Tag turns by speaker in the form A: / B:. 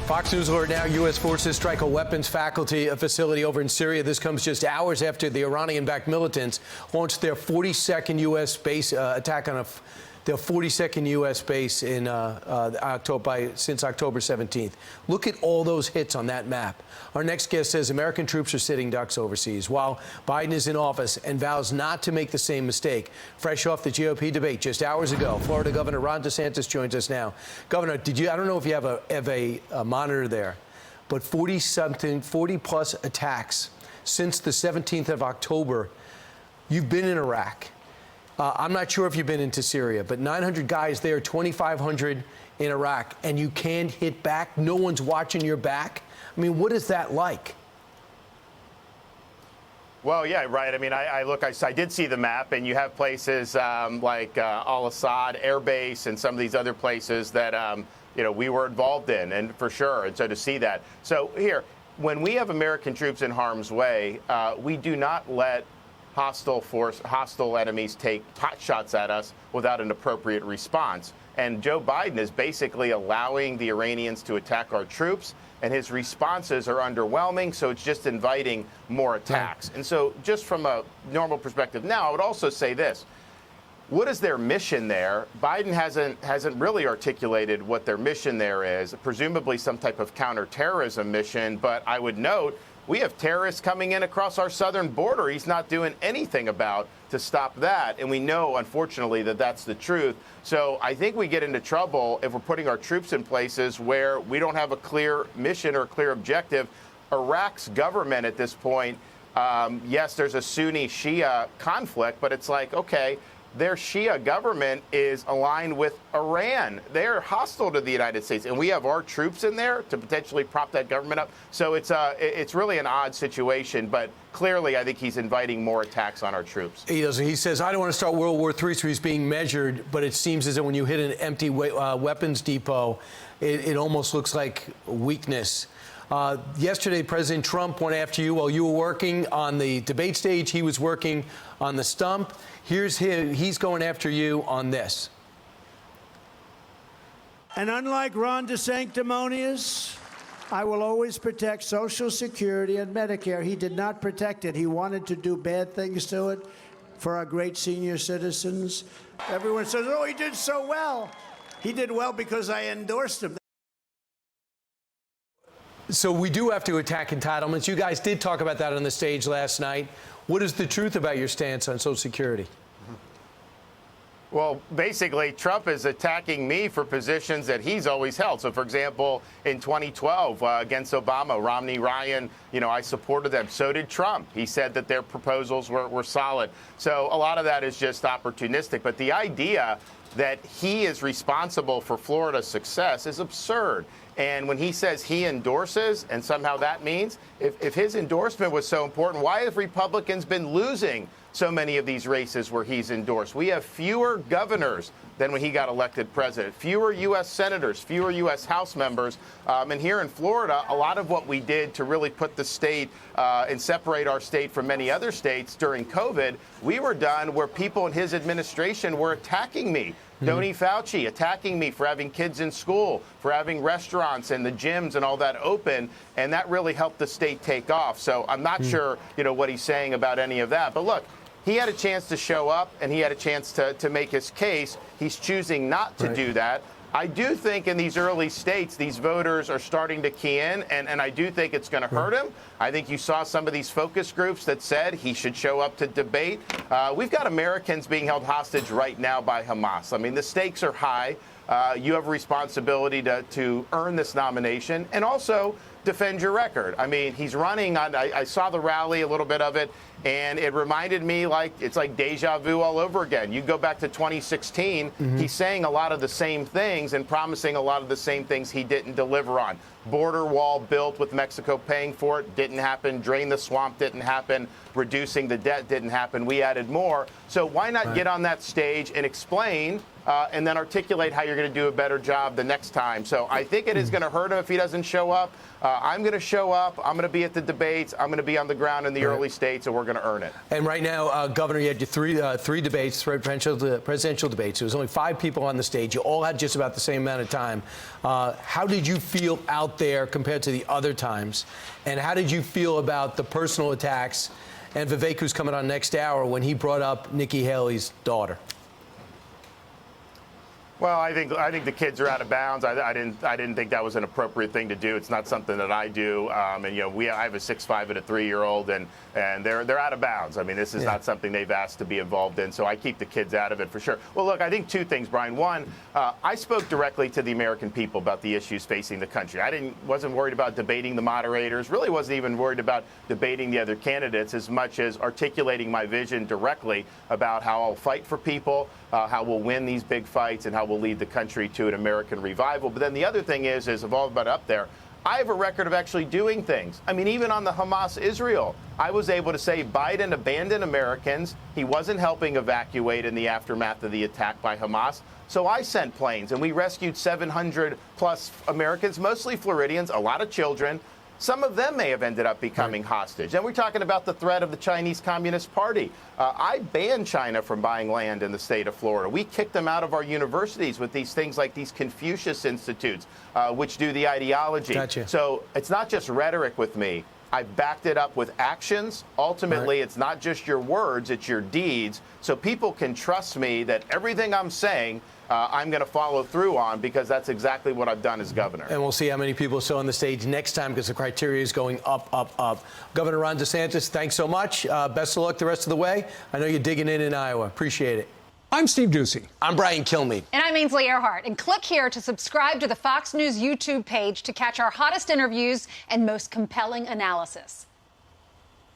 A: Fox News alert now. U.S. forces strike a weapons facility over in Syria. This comes just hours after the Iranian-backed militants launched their 42nd U.S. base attack on their 42nd U.S. base in since October 17th. Look at all those hits on that map. Our next guest says American troops are sitting ducks overseas while Biden is in office and vows not to make the same mistake. Fresh off the GOP debate just hours ago, Florida Governor Ron DeSantis joins us now. Governor, I don't know if you have a monitor there, but 40 plus attacks since the 17th of October. You've been in Iraq. I'm not sure if you've been into Syria, but 900 guys there, 2,500 in Iraq, and you can't hit back? No one's watching your back? I mean, what is that like?
B: Well, yeah, right. I mean, I did see the map, and you have places like Al-Assad Air Base and some of these other places that, we were involved in, and for sure. And so to see that. So here, when we have American troops in harm's way, we do not let hostile enemies take pot shots at us without an appropriate response. And Joe Biden is basically allowing the Iranians to attack our troops, and his responses are underwhelming, so it's just inviting more attacks. And so just from a normal perspective now, I would also say this. What is their mission there? Biden hasn't really articulated what their mission there is, presumably some type of counterterrorism mission, but I would note we have terrorists coming in across our southern border. He's not doing anything about to stop that. And we know, unfortunately, that that's the truth. So I think we get into trouble if we're putting our troops in places where we don't have a clear mission or a clear objective. Iraq's government at this point, yes, there's a Sunni-Shia conflict, but it's like, okay, their Shia government is aligned with Iran. They're hostile to the United States, and we have our troops in there to potentially prop that government up. So it's really an odd situation, but clearly I think he's inviting more attacks on our troops.
A: He does. He says, I don't want to start World War III, so he's being measured, but it seems as though when you hit an empty weapons depot, it almost looks like weakness. Yesterday, President Trump went after you while you were working on the debate stage. He was working on the stump. Here's him. He's going after you on this.
C: And unlike Ron DeSanctimonious, I will always protect Social Security and Medicare. He did not protect it. He wanted to do bad things to it for our great senior citizens. Everyone says, oh, he did so well. He did well because I endorsed him.
A: So we do have to attack entitlements. You guys did talk about that on the stage last night. What is the truth about your stance on Social Security?
B: Well, basically, Trump is attacking me for positions that he's always held. So, for example, in 2012, against Obama, Romney, Ryan, I supported them. So did Trump. He said that their proposals were solid. So a lot of that is just opportunistic. But the idea that he is responsible for Florida's success is absurd. And when he says he endorses, and somehow that means, if his endorsement was so important, why have Republicans been losing so many of these races where he's endorsed? We have fewer governors than when he got elected president, fewer U.S. senators, fewer U.S. House members. And here in Florida, a lot of what we did to really put the state and separate our state from many other states during COVID, we were done where people in his administration were attacking me. Tony Fauci attacking me for having kids in school, for having restaurants and the gyms and all that open, and that really helped the state take off. So I'm not sure, what he's saying about any of that. But look, he had a chance to show up, and he had a chance to make his case. He's choosing not to do that. I do think in these early states, these voters are starting to key in, and I do think it's going to hurt him. I think you saw some of these focus groups that said he should show up to debate. We've got Americans being held hostage right now by Hamas. I mean, the stakes are high. You have a responsibility to earn this nomination and also defend your record. I mean, he's running on, I saw the rally, a little bit of it, and it reminded me it's like deja vu all over again. You go back to 2016, he's saying a lot of the same things and promising a lot of the same things he didn't deliver on. Border wall built with Mexico paying for it, didn't happen. Drain the swamp, didn't happen. Reducing the debt, didn't happen. We added more. So why not get on that stage and explain and then articulate how you're going to do a better job the next time. So I think it is going to hurt him if he doesn't show up. I'm going to show up. I'm going to be at the debates. I'm going to be on the ground in the early states, and we're going to earn it.
A: And right now, Governor, you had your three debates, presidential debates. There was only 5 people on the stage. You all had just about the same amount of time. How did you feel out there compared to the other times? And how did you feel about the personal attacks and Vivek, who's coming on next hour, when he brought up Nikki Haley's daughter?
B: Well, I think the kids are out of bounds. I didn't think that was an appropriate thing to do. It's not something that I do. And I have a 6'5" and a 3-year-old, and they're out of bounds. I mean, this is not something they've asked to be involved in. So I keep the kids out of it for sure. Well, look, I think 2 things, Brian. One, I spoke directly to the American people about the issues facing the country. Wasn't worried about debating the moderators. Really wasn't even worried about debating the other candidates as much as articulating my vision directly about how I'll fight for people, how we'll win these big fights, and how we'll lead the country to an American revival. But then the other thing is of all about up there, I have a record of actually doing things. I mean, even on the Hamas-Israel, I was able to say Biden abandoned Americans. He wasn't helping evacuate in the aftermath of the attack by Hamas. So I sent planes, and we rescued 700-plus Americans, mostly Floridians, a lot of children. Some of them may have ended up becoming hostage. And we're talking about the threat of the Chinese Communist Party. I banned China from buying land in the state of Florida. We kicked them out of our universities with these things like these Confucius Institutes, which do the ideology.
A: Gotcha.
B: So it's not just rhetoric with me. I backed it up with actions. Ultimately, It's not just your words, it's your deeds. So people can trust me that everything I'm saying, I'm going to follow through on, because that's exactly what I've done as governor.
A: And we'll see how many people saw on the stage next time, because the criteria is going up, up, up. Governor Ron DeSantis, thanks so much. Best of luck the rest of the way. I know you're digging in Iowa. Appreciate it.
D: I'm Steve Ducey.
A: I'm Brian Kilmeade.
E: And I'm Ainsley Earhart. And click here to subscribe to the Fox News YouTube page to catch our hottest interviews and most compelling analysis.